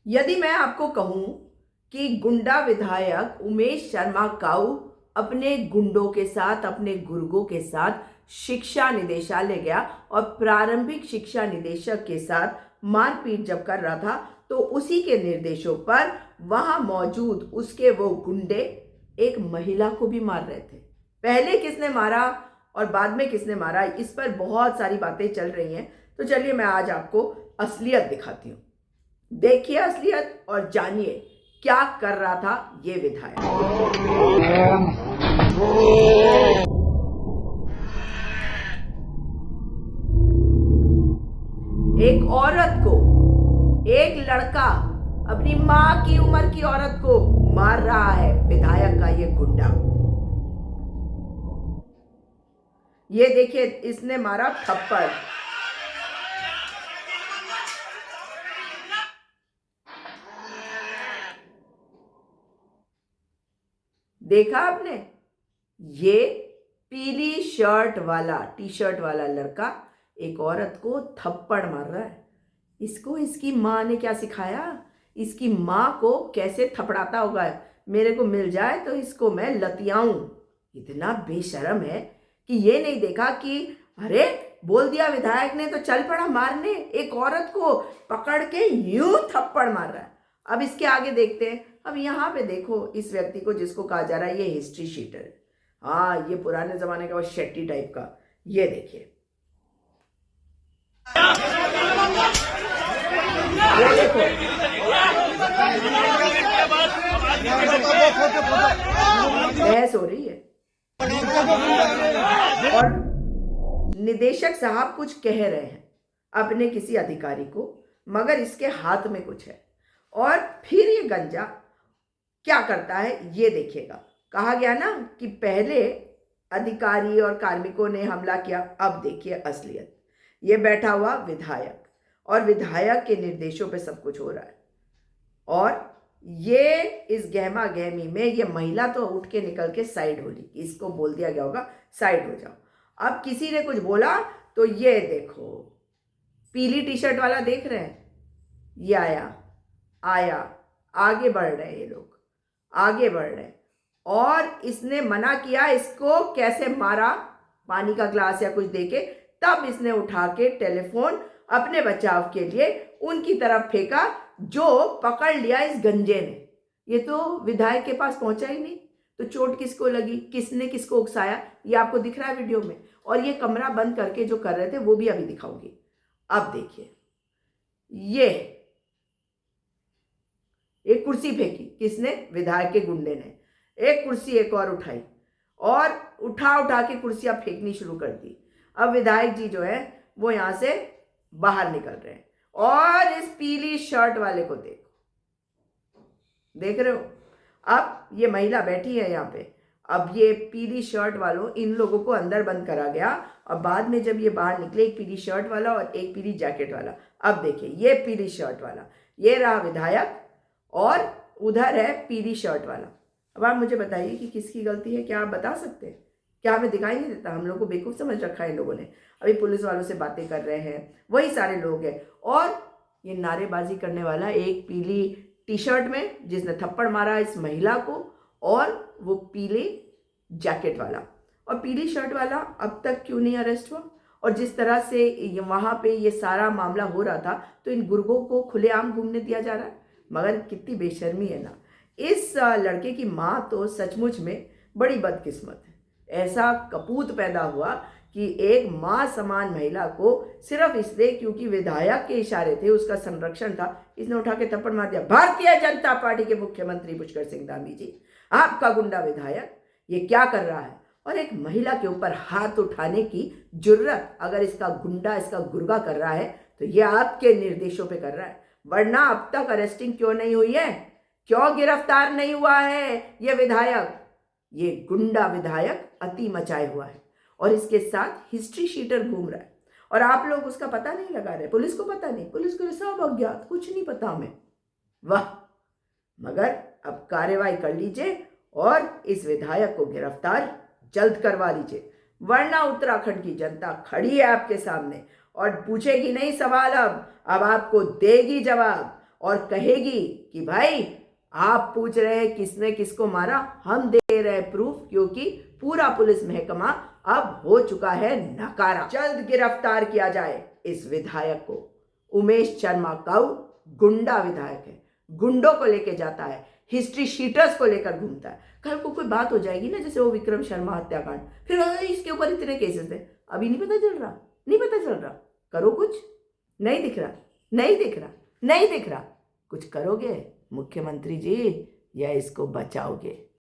यदि मैं आपको कहूं कि गुंडा विधायक उमेश शर्मा काऊ अपने गुंडों के साथ, अपने गुर्गों के साथ शिक्षा निदेशालय गया और प्रारंभिक शिक्षा निदेशक के साथ मारपीट जब कर रहा था, तो उसी के निर्देशों पर वहां मौजूद उसके वो गुंडे एक महिला को भी मार रहे थे। पहले किसने मारा और बाद में किसने मारा, इस पर बहुत सारी बातें चल रही हैं। तो चलिए मैं आज आपको असलियत दिखाती हूँ। देखिए असलियत और जानिए क्या कर रहा था ये विधायक। एक औरत को, एक लड़का अपनी मां की उम्र की औरत को मार रहा है विधायक का ये गुंडा। ये देखिए, इसने मारा थप्पड़। देखा आपने? ये पीली शर्ट वाला, टी शर्ट वाला लड़का एक औरत को थप्पड़ मार रहा है। इसको इसकी माँ ने क्या सिखाया? इसकी माँ को कैसे थपड़ाता होगा? मेरे को मिल जाए तो इसको मैं लतियाऊं। इतना बेशर्म है कि ये नहीं देखा कि अरे बोल दिया विधायक ने तो चल पड़ा मारने। एक औरत को पकड़ के यूं थप्पड़ मार रहा है। अब इसके आगे देखते हैं। अब यहाँ पे देखो इस व्यक्ति को, जिसको कहा जा रहा है ये हिस्ट्री शीटर है। हाँ, ये पुराने जमाने का वो शेट्टी टाइप का। ये देखिए, ये देखो, बहस हो रही है और निदेशक साहब कुछ कह रहे हैं अपने किसी अधिकारी को, मगर इसके हाथ में कुछ है। और फिर ये गंजा क्या करता है ये देखिएगा। कहा गया ना कि पहले अधिकारी और कार्मिकों ने हमला किया। अब देखिए असलियत। ये बैठा हुआ विधायक और विधायक के निर्देशों पे सब कुछ हो रहा है। और ये इस गहमा गहमी में ये महिला तो उठ के निकल के साइड हो ली। इसको बोल दिया गया होगा साइड हो जाओ। अब किसी ने कुछ बोला तो ये देखो, पीली टी शर्ट वाला देख रहे हैं, ये आया आगे बढ़ रहे हैं, ये लोग आगे बढ़ रहे हैं। और इसने मना किया, इसको कैसे मारा, पानी का ग्लास या कुछ देके। तब इसने उठा के टेलीफोन अपने बचाव के लिए उनकी तरफ फेंका, जो पकड़ लिया इस गंजे ने। ये तो विधायक के पास पहुंचा ही नहीं, तो चोट किसको लगी, किसने किसको उकसाया, ये आपको दिख रहा है वीडियो में। और ये कमरा बंद करके जो कर रहे थे वो भी अभी दिखाऊंगी। अब देखिए, ये एक कुर्सी फेंकी किसने? विधायक के गुंडे ने। एक कुर्सी एक और उठाई और उठा के कुर्सियां फेंकनी शुरू कर दी। अब विधायक जी जो है वो यहां से बाहर निकल रहे हैं। और इस पीली शर्ट वाले को देखो, देख रहे हो? अब ये महिला बैठी है यहाँ पे। अब ये पीली शर्ट वालों, इन लोगों को अंदर बंद करा गया और बाद में जब ये बाहर निकले, एक पीली शर्ट वाला और एक पीली जैकेट वाला। अब देखिए, ये पीली शर्ट वाला, ये रहा विधायक और उधर है पीली शर्ट वाला। अब आप मुझे बताइए कि किसकी गलती है? क्या आप बता सकते हैं? क्या हमें दिखाई नहीं देता? हम लोग को बेवकूफ़ समझ रखा है इन लोगों ने। अभी पुलिस वालों से बातें कर रहे हैं, वही सारे लोग हैं। और ये नारेबाजी करने वाला एक पीली टी शर्ट में जिसने थप्पड़ मारा इस महिला को, और वो पीले जैकेट वाला और पीली शर्ट वाला अब तक क्यों नहीं अरेस्ट हुआ? और जिस तरह से वहाँ पे ये सारा मामला हो रहा था, तो इन गुर्गों को खुलेआम घूमने दिया जा रहा है। मगर कितनी बेशर्मी है ना। इस लड़के की माँ तो सचमुच में बड़ी बदकिस्मत है। ऐसा कपूत पैदा हुआ कि एक माँ समान महिला को सिर्फ इसलिए क्योंकि विधायक के इशारे थे, उसका संरक्षण था, इसने उठा के थप्पड़ मार दिया। भारतीय जनता पार्टी के मुख्यमंत्री पुष्कर सिंह धामी जी, आपका गुंडा विधायक ये क्या कर रहा है? और एक महिला के ऊपर हाथ उठाने की जुर्रत अगर इसका गुंडा, इसका गुर्गा कर रहा है, तो ये आपके निर्देशों पे कर रहा है। वरना अब तक अरेस्टिंग क्यों नहीं हुई है? क्यों गिरफ्तार नहीं हुआ है ये विधायक? ये गुंडा विधायक अति मचाए हुआ है और इसके साथ हिस्ट्री शीटर घूम रहा है। और आप लोग उसका पता नहीं लगा रहे। पुलिस को पता नहीं, पुलिस को सब अज्ञात, कुछ नहीं पता हमें। वाह! मगर अब कार्रवाई कर लीजिए और इस विधायक को गिरफ्तार जल्द करवा लीजिए, वरना उत्तराखंड की जनता खड़ी है आपके सामने और पूछेगी नहीं सवाल। अब आपको देगी जवाब। और कहेगी कि भाई आप पूछ रहे हैं किसने किसको मारा, हम दे रहे हैं प्रूफ, क्योंकि पूरा पुलिस महकमा अब हो चुका है नकारा। जल्द गिरफ्तार किया जाए इस विधायक को। उमेश शर्मा काऊ गुंडा विधायक है, गुंडों को लेके जाता है, हिस्ट्री शीटर्स को लेकर घूमता है। कल को कोई बात हो जाएगी ना, जैसे वो विक्रम शर्मा हत्याकांड, फिर इसके ऊपर इतने केसेस है, अभी नहीं पता चल रहा, नहीं पता चल रहा। करो कुछ, नहीं दिख रहा, नहीं दिख रहा, नहीं दिख रहा, कुछ करोगे मुख्यमंत्री जी या इसको बचाओगे?